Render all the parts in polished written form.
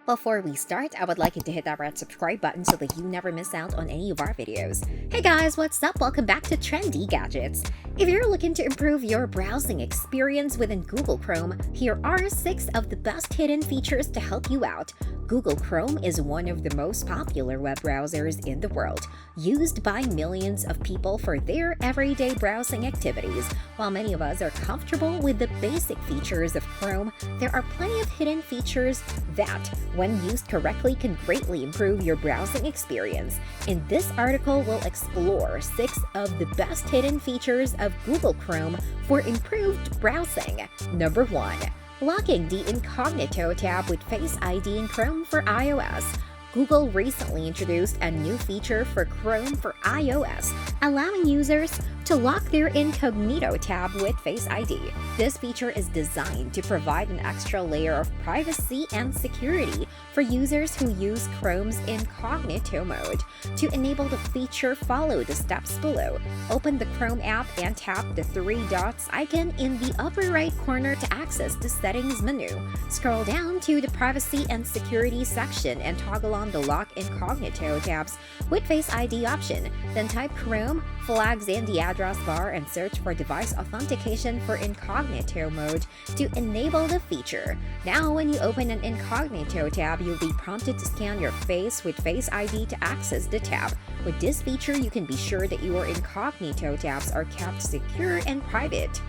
Before we start, I would like you to hit that red subscribe button so that you never miss out on any of our videos. Hey guys, what's up? Welcome back to Trendy Gadgets. If you're looking to improve your browsing experience within Google Chrome, here are 6 of the best hidden features to help you out. Google Chrome is one of the most popular web browsers in the world, used by millions of people for their everyday browsing activities. While many of us are comfortable with the basic features of Chrome, there are plenty of hidden features that, when used correctly, can greatly improve your browsing experience. In this article, we'll explore 6 of the best hidden features of Google Chrome for improved browsing. Number 1. Locking the Incognito tab with Face ID in Chrome for iOS. Google recently introduced a new feature for Chrome for iOS, allowing users to lock their Incognito tab with Face ID. This feature is designed to provide an extra layer of privacy and security for users who use Chrome's Incognito mode. To enable the feature, follow the steps below. Open the Chrome app and tap the 3 dots icon in the upper right corner to access the Settings menu. Scroll down to the Privacy and Security section and toggle on the Lock Incognito tabs with Face ID option. Then type Chrome, flags in the address bar, and search for device authentication for Incognito mode to enable the feature. Now, when you open an Incognito tab, you'll be prompted to scan your face with Face ID to access the tab. With this feature, you can be sure that your Incognito tabs are kept secure and private.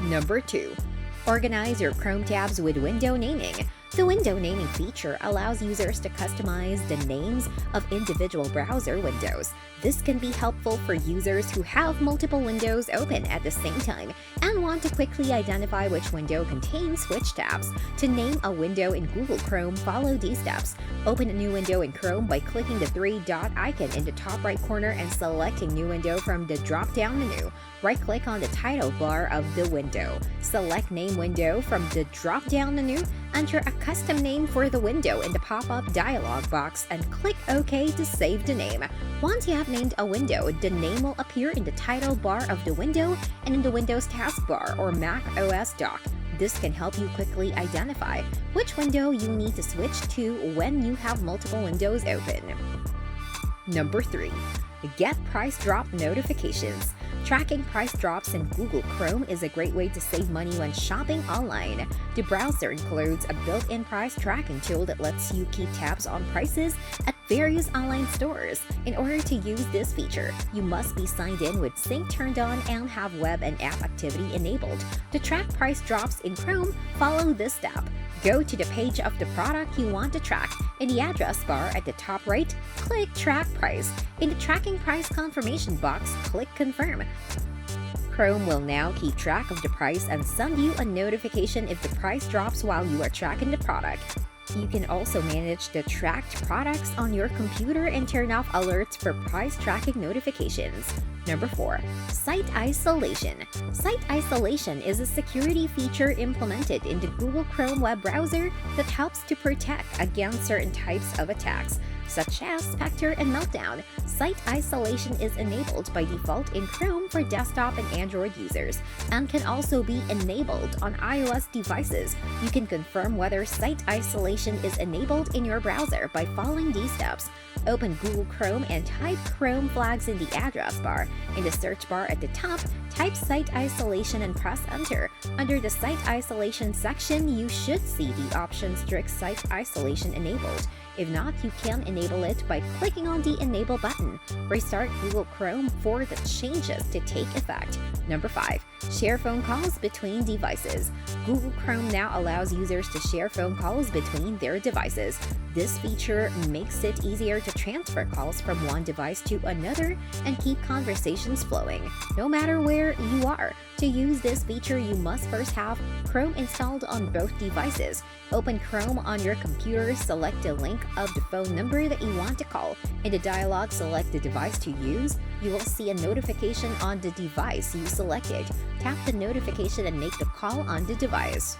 Number 2. Organize your Chrome tabs with window naming. The window naming feature allows users to customize the names of individual browser windows. This can be helpful for users who have multiple windows open at the same time and want to quickly identify which window contains which tabs. To name a window in Google Chrome, follow these steps. Open a new window in Chrome by clicking the 3-dot icon in the top right corner and selecting New Window from the drop-down menu. Right-click on the title bar of the window. Select Name Window from the drop-down menu. Enter a custom name for the window in the pop-up dialog box and click OK to save the name. Once you have named a window, the name will appear in the title bar of the window and in the Windows taskbar or Mac OS dock. This can help you quickly identify which window you need to switch to when you have multiple windows open. Number 3. Get price drop notifications. Tracking price drops in Google Chrome is a great way to save money when shopping online. The browser includes a built-in price tracking tool that lets you keep tabs on prices at various online stores. In order to use this feature, you must be signed in with Sync turned on and have web and app activity enabled. To track price drops in Chrome, follow this step. Go to the page of the product you want to track. In the address bar at the top right, click Track Price. In the Tracking Price confirmation box, click Confirm. Chrome will now keep track of the price and send you a notification if the price drops while you are tracking the product. You can also manage the tracked products on your computer and turn off alerts for price tracking notifications. Number 4. Site Isolation. Site Isolation is a security feature implemented in the Google Chrome web browser that helps to protect against certain types of attacks, such as Spectre and Meltdown. Site Isolation is enabled by default in Chrome for desktop and Android users and can also be enabled on iOS devices. You can confirm whether Site Isolation is enabled in your browser by following these steps. Open Google Chrome and type Chrome flags in the address bar. In the search bar at the top, type Site Isolation and press Enter. Under the Site Isolation section, you should see the option Strict Site Isolation enabled. If not, you can enable it by clicking on the Enable button. Restart Google Chrome for the changes to take effect. Number 5. Share phone calls between devices. Google Chrome now allows users to share phone calls between their devices. This feature makes it easier to transfer calls from one device to another and keep conversations flowing, no matter where you are. To use this feature, you must first have Chrome installed on both devices. Open Chrome on your computer, select the link of the phone number that you want to call. In the dialog, select the device to use. You will see a notification on the device you selected. Tap the notification and make the call on the device.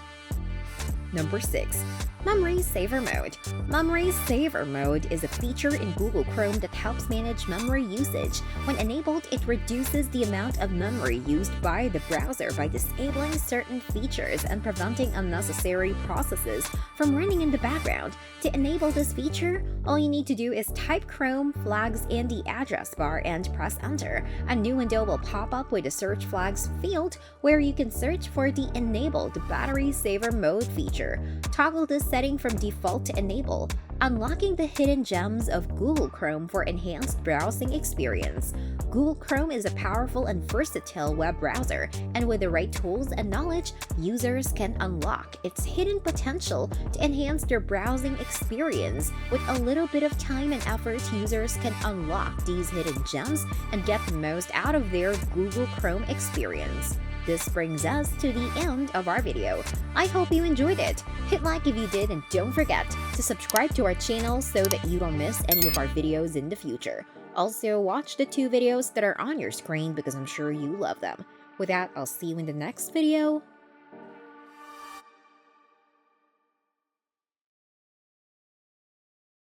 Number 6. Memory Saver Mode. Memory Saver Mode is a feature in Google Chrome that helps manage memory usage. When enabled, it reduces the amount of memory used by the browser by disabling certain features and preventing unnecessary processes from running in the background. To enable this feature, all you need to do is type Chrome flags in the address bar and press enter. A new window will pop up with a search flags field where you can search for the enabled Battery Saver Mode feature. Toggle this setting from default to enable, unlocking the hidden gems of Google Chrome for enhanced browsing experience. Google Chrome is a powerful and versatile web browser, and with the right tools and knowledge, users can unlock its hidden potential to enhance their browsing experience. With a little bit of time and effort, users can unlock these hidden gems and get the most out of their Google Chrome experience. This brings us to the end of our video. I hope you enjoyed it. Hit like if you did, and don't forget to subscribe to our channel so that you don't miss any of our videos in the future. Also, watch the 2 videos that are on your screen because I'm sure you love them. With that, I'll see you in the next video.